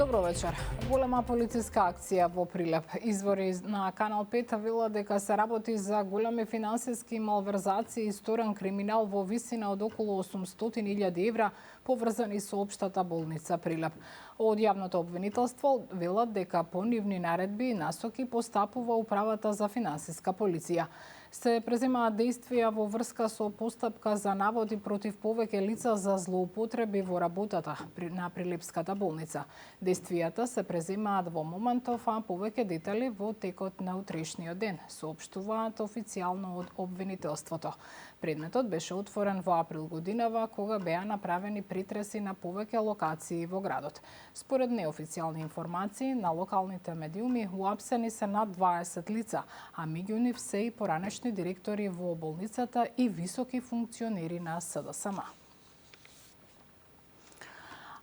Добро вечер. Голема полициска акција во Прилеп. Извори на Канал 5 велат дека се работи за големи финансиски малверзации и сторен криминал во висина од околу 800.000 евра поврзани со општата болница Прилеп. Од јавното обвинителство велат дека по нивни наредби и насоки постапува управата за финансиска полиција. Се преземаат действија во врска со постапка за наводи против повеќе лица за злоупотреби во работата на Прилепската болница. Действијата се преземаат во моментов, а повеќе детали во текот на утрешниот ден, соопштуваат официјално од обвинителството. Предметот беше отворен во април годинава, кога беа направени притреси на повеќе локации во градот. Според неофицијални информации на локалните медиуми, уапсени се над 20 лица, а меѓу нив се и поранешни директори во болницата и високи функционери на СДСМ.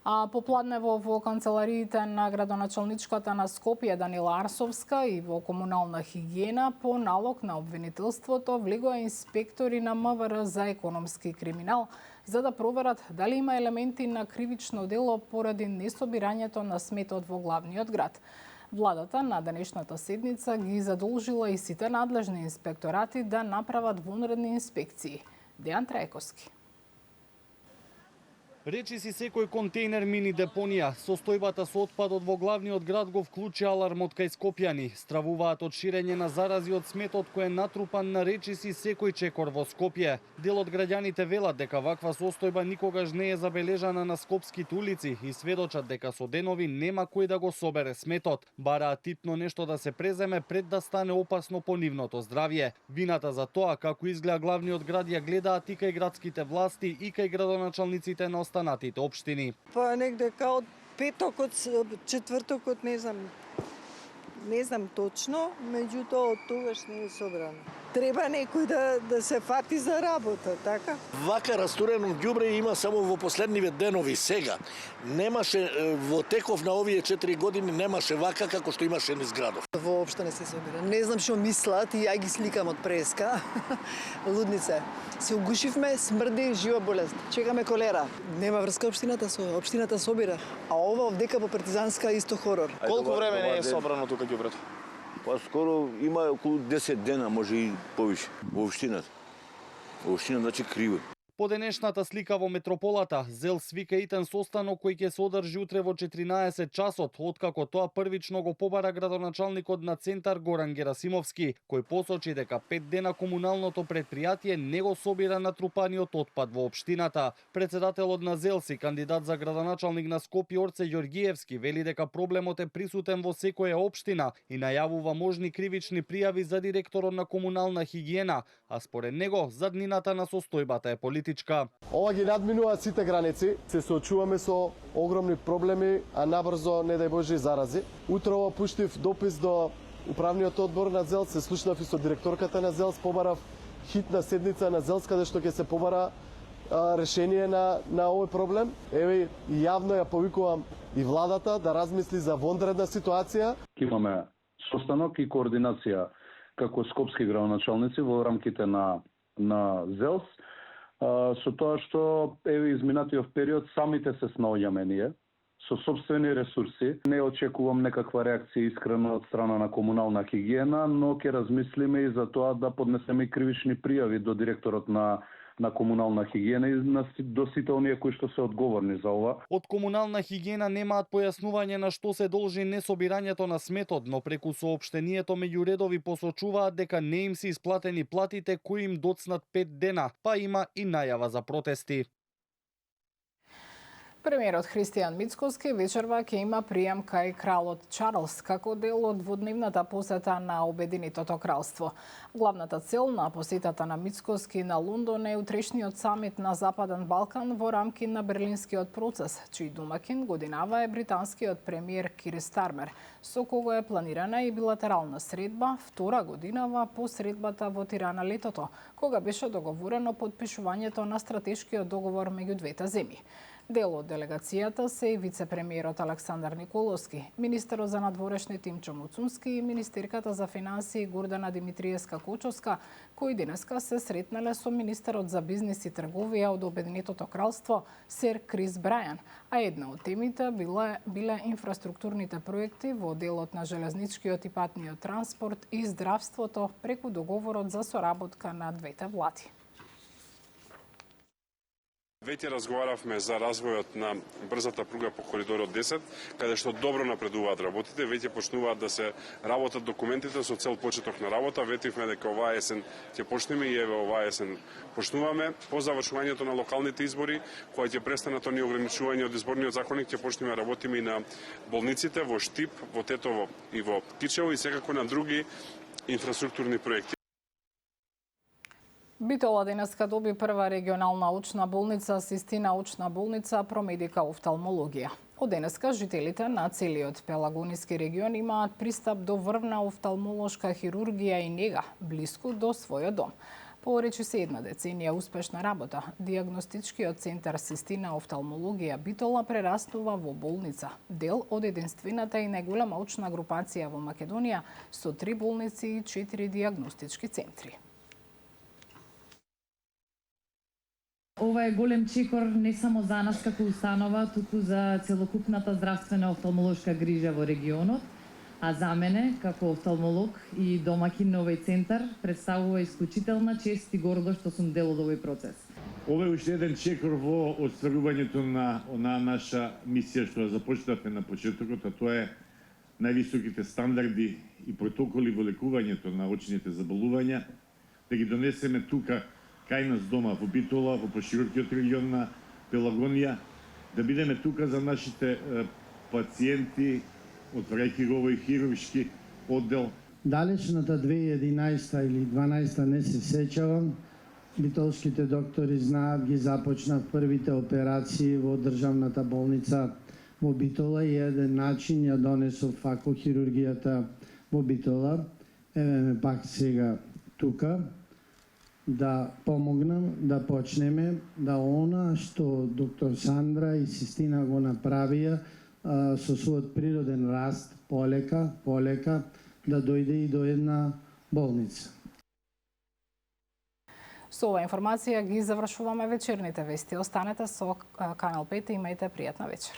А попладнево во канцелариите на градоначалничката на Скопје Данила Арсовска и во комунална хигиена по налог на обвинителството влегоа инспектори на МВР за економски криминал за да проверат дали има елементи на кривично дело поради несобирањето на сметот во главниот град. Владата на денешната седница ги задолжила и сите надлежни инспекторати да направат вонредни инспекции. Дејан Трајковски. Речи си секој контейнер мини депонија. Состојбата со отпадот во главниот град го вклучи алармот кај скопјани. Стравуваат од ширење на зарази од сметот кој е натрупан на речи си секој чекор во Скопје. Дел од граѓаните велат дека ваква состојба никогаш не е забележана на скопските улици и сведочат дека со денови нема кој да го собере сметот. Бараат типно нешто да се преземе пред да стане опасно по нивното здравје. Вината за тоа како изгледа главниот град ја гледаат и кај градските власти и кај градоначалниците на останатите општини. Па негде као петокот, четвртокот, не знам точно, меѓутоа од тогаш не е собрано. Треба некој да се фати за работа, така? Вака растурено ѓубре има само во последниве денови сега. Немаше во теков на овие 4 години немаше вака како што имаше низ градов. Воопшто не се собира. Не знам што мислат и ја ги сликам од преска. Лудница. Се угушивме, смрди, жива болест. Чекаме колера. Нема врска општината собира. А ова овдека по Партизанска исто хорор. Колку време не е собрано тука ѓубрето? Па скоро има околу 10 дена, може и повише, во општината. Во општината значи криво. По денешната слика во метрополата, ЗЕЛ свика итен состанок кој ќе се одржи утре во 14 часот, откако тоа првично го побара градоначалникот на Центар Горан Герасимовски, кој посочи дека 5 дена комуналното предпријатие не го собира натрупаниот отпад во општината. Председателот на ЗЕЛС и кандидат за градоначалник на Скопје Орце Ѓоргиевски вели дека проблемот е присутен во секоја општина и најавува можни кривични пријави за директорот на комунална хигиена, а според него заднината на состојбата е политичка. Ова ги надминува сите граници, се соочуваме со огромни проблеми, а набрзо, не дај Боже, зарази. Утрово пуштив допис до управниот одбор на ЗЕЛС, се слушнав и со директорката на ЗЕЛС, побарав хитна седница на ЗЕЛС, каде што ќе се побара решение на овој проблем. Еве, и јавно ја повикувам и владата да размисли за вонредна ситуација. Имаме состанок и координација како скопски градоначалници во рамките на ЗЕЛС, со тоа што еве изминатиот период самите се снаоѓаме ние со сопствени ресурси. Не очекувам некаква реакција искрено од страна на комунална хигиена, но ќе размислиме и за тоа да поднесеме кривични пријави до директорот на комунална хигиена и до сите оние кои што се одговорни за ова. Од комунална хигиена немаат појаснување на што се должи несобирањето на сметот, но преку соопштението меѓу редови посочуваат дека не им се исплатени платите кои им доцнат 5 дена, па има и најава за протести. Премиерот Христијан Мицкоски вечерва ќе има прием кај кралот Чарлс како дел од дводневната посета на Обединетото кралство. Главната цел на посетата на Мицкоски на Лондон е утрешниот самит на Западен Балкан во рамки на Берлинскиот процес, чиј домакин годинава е британскиот премиер Кир Стармер, со кого е планирана и билатерална средба втора годинава по средбата во Тирана летото, кога беше договорено подпишувањето на стратешкиот договор меѓу двете земји. Дел од делегацијата се и вице-премиерот Александар Николовски, министерот за надворешни Тимчо Муцунски и министерката за финансии Гордана Димитриевска-Кочовска, кои денеска се сретнале со министерот за бизнис и трговија од Обединетото кралство Сер Крис Брајан, а една од темите биле инфраструктурните проекти во делот на железничкиот и патниот транспорт и здравството преку договорот за соработка на двете влади. Веќе разговаравме за развојот на брзата пруга по коридорот 10, каде што добро напредуваат работите, веќе почнуваат да се работат документите со цел почеток на работа. Ветивме дека оваа есен ќе почнеме и еве оваа есен почнуваме. По завршувањето на локалните избори, кога ќе престанат оние ограничувања од изборниот законник, ќе почнеме да работиме и на болниците во Штип, во Тетово и во Кичево и секако на други инфраструктурни проекти. Битола денеска доби прва регионална научна болница, Систина научна болница Промедика офталмологија. Од денеска жителите на целиот Пелагониски регион имаат пристап до врвна офталмолошка хирургија и нега блиску до својот дом. По речиси една деценија успешна работа, диагностичкиот центар Систина офталмологија Битола прераснува во болница, дел од единствената и најголема научна групација во Македонија со 3 болници и 4 диагностички центри. Ова е голем чекор не само за нас како установа, туку за целокупната здравствена офталмолошка грижа во регионот, а за мене, како офталмолог и домакин на овој центар, представува исклучителна чест и гордост што сум дел од овој процес. Ова е уште еден чекор во остварувањето на наша мисија што ја започнавме на почетокот, а тоа е највисоките стандарди и протоколи во лекувањето на очните заболувања, да ги донесеме тука кај нас дома во Битола, во поширокиот регион на Пелагонија, да бидеме тука за нашите пациенти, отварајќи го овој хируршки оддел. Далечната 2011 или 12 не се сеќавам. Битолските доктори знаат, ги започнав првите операции во државната болница во Битола и еден начин ја донесов факохирургијата во Битола. Еве ме пак сега тука да помогнам, да почнеме, да она што доктор Сандра и Систина го направија со својот природен раст, полека, да дојде и до една болница. Со оваа информација ги завршуваме вечерните вести. Останете со Канал 5 и имајте пријатна вечер.